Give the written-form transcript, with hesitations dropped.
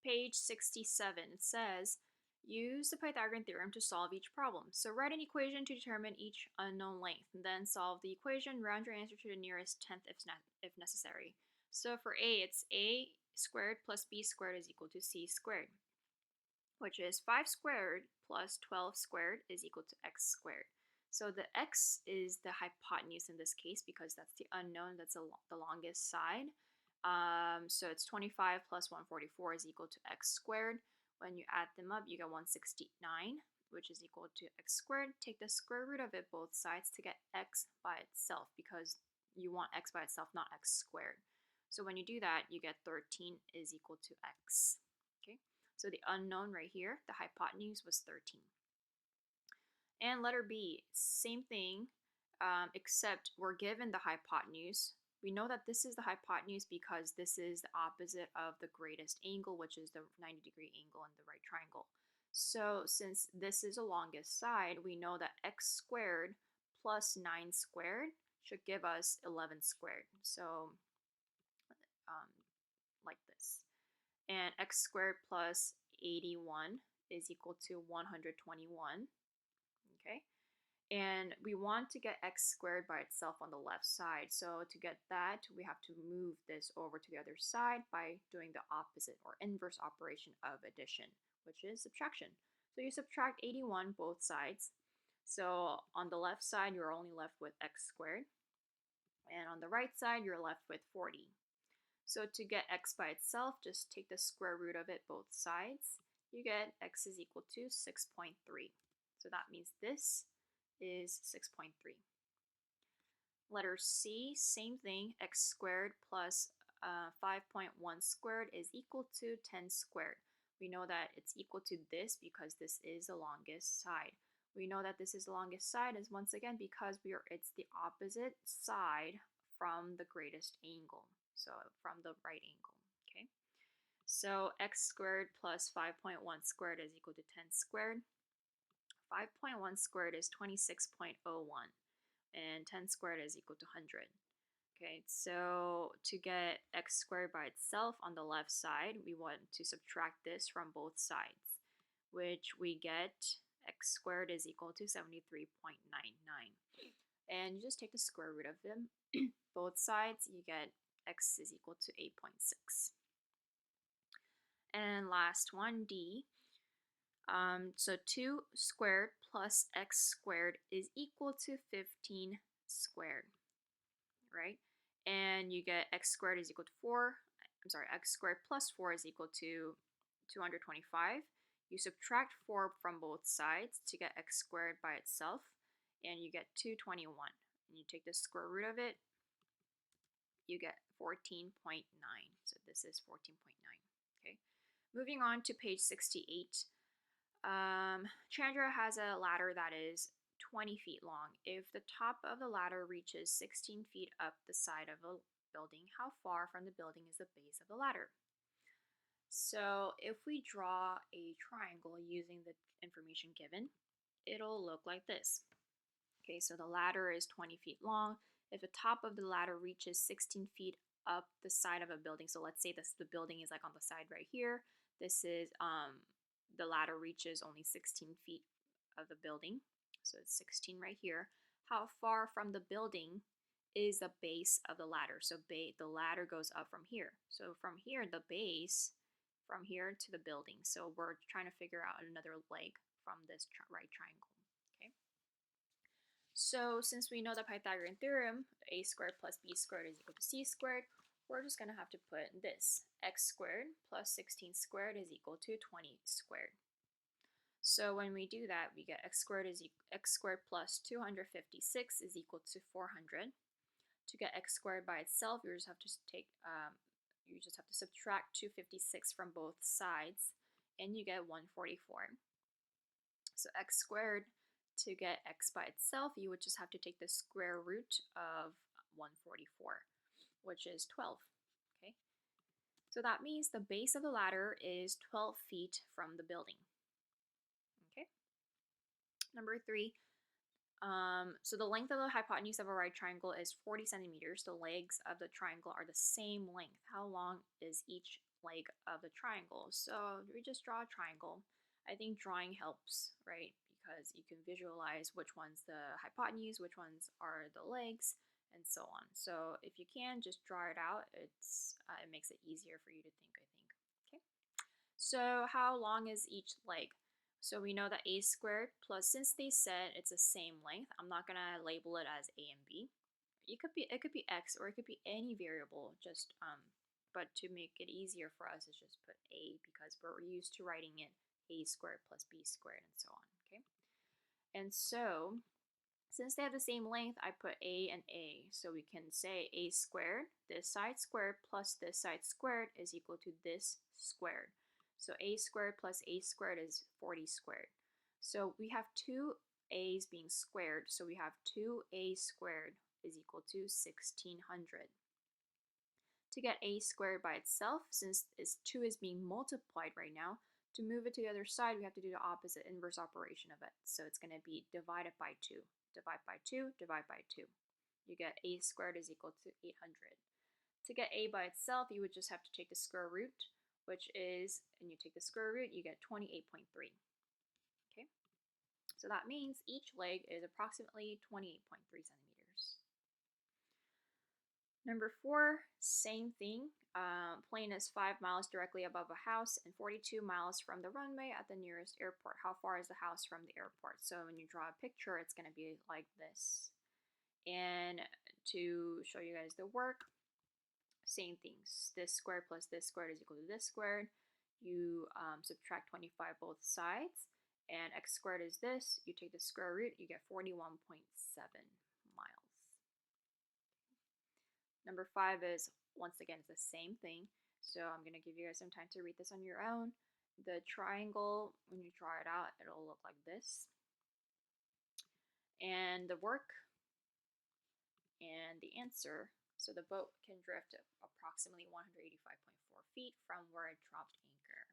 Page 67, it says, use the Pythagorean theorem to solve each problem. So write an equation to determine each unknown length, and then solve the equation, round your answer to the nearest tenth if necessary. So for A, it's a squared plus b squared is equal to c squared, which is 5 squared plus 12 squared is equal to x squared. So the x is the hypotenuse in this case because that's the unknown, that's the longest side. So it's 25 plus 144 is equal to x squared. When you add them up, you get 169, which is equal to x squared. Take the square root of it both sides to get x by itself because you want x by itself, not x squared. So when you do that, you get 13 is equal to x. Okay, so the unknown right here, the hypotenuse was 13. And letter B, same thing, except we're given the hypotenuse. We know that this is the hypotenuse because this is the opposite of the greatest angle, which is the 90-degree angle in the right triangle. So since this is the longest side, we know that x squared plus 9 squared should give us 11 squared. So like this. And x squared plus 81 is equal to 121. Okay. And we want to get x squared by itself on the left side. So to get that, we have to move this over to the other side by doing the opposite or inverse operation of addition, which is subtraction. So you subtract 81 both sides. So on the left side, you're only left with x squared. And on the right side, you're left with 40. So to get x by itself, just take the square root of it both sides. You get x is equal to 6.3. So that means this is 6.3. Letter C, same thing, x squared plus 5.1 squared is equal to 10 squared. We know that it's equal to this because this is the longest side. We know that this is the longest side is once again because it's the opposite side from the greatest angle. So from the right angle, okay? So x squared plus 5.1 squared is equal to 10 squared. 5.1 squared is 26.01, and 10 squared is equal to 100. Okay, so to get x squared by itself on the left side, we want to subtract this from both sides, which we get x squared is equal to 73.99. And you just take the square root of them. Both sides, you get x is equal to 8.6. And last one, D. So 2 squared plus x squared is equal to 15 squared, right? And you get x squared is equal to 4. I'm sorry, x squared plus 4 is equal to 225. You subtract 4 from both sides to get x squared by itself, and you get 221. And you take the square root of it, you get 14.9. So this is 14.9. Okay. Moving on to page 68. Chandra has a ladder that is 20 feet long. If the top of the ladder reaches 16 feet up the side of a building, how far from the building is the base of the ladder? So if we draw a triangle using the information given, it'll look like this. Okay, so the ladder is 20 feet long. If the top of the ladder reaches 16 feet up the side of a building, so let's say the building is like on the side right here. This is the ladder reaches only 16 feet of the building, so it's 16 right here. How far from the building is the base of the ladder? So the ladder goes up from here. So from here, the base, from here to the building. So we're trying to figure out another leg from this right triangle. Okay. So since we know the Pythagorean theorem, a squared plus b squared is equal to c squared, we're just going to have to put this. X squared plus 16 squared is equal to 20 squared. So when we do that, we get x squared plus 256 is equal to 400. To get x squared by itself, you just have to subtract 256 from both sides, and you get 144. So x squared, to get x by itself, you would just have to take the square root of 144, which is 12. Okay, so that means the base of the ladder is 12 feet from the building. Okay, number 3. So the length of the hypotenuse of a right triangle is 40 centimeters. The legs of the triangle are the same length. How long is each leg of the triangle. So we just draw a triangle. I think drawing helps, right? Because you can visualize which one's the hypotenuse, which ones are the legs, and so on. So if you can, just draw it out. It makes it easier for you to think, I think. Okay. So how long is each leg? So we know that a squared plus, since they said it's the same length, I'm not gonna label it as a and b. It could be x, or it could be any variable. But to make it easier for us, is just put a, because we're used to writing it a squared plus b squared and so on. Okay, and so since they have the same length, I put a and a. So we can say a squared, this side squared, plus this side squared is equal to this squared. So a squared plus a squared is 40 squared. So we have two a's being squared, so we have 2a squared is equal to 1600. To get a squared by itself, since 2 is being multiplied right now, to move it to the other side, we have to do the opposite inverse operation of it. So it's going to be divided by 2. Divide by 2, divide by 2. You get a squared is equal to 800. To get a by itself, you would just have to take the square root, which is, and you take the square root, you get 28.3. Okay, so that means each leg is approximately 28.3 centimeters. Number 4, same thing. Plane is 5 miles directly above a house and 42 miles from the runway at the nearest airport. How far is the house from the airport? So when you draw a picture, it's going to be like this. And to show you guys the work, same things. This squared plus this squared is equal to this squared. You subtract 25 both sides, and x squared is this. You take the square root, you get 41.7 miles. Number 5 is, once again, it's the same thing. So I'm going to give you guys some time to read this on your own. The triangle, when you draw it out, it'll look like this. And the work and the answer. So the boat can drift approximately 185.4 feet from where it dropped anchor.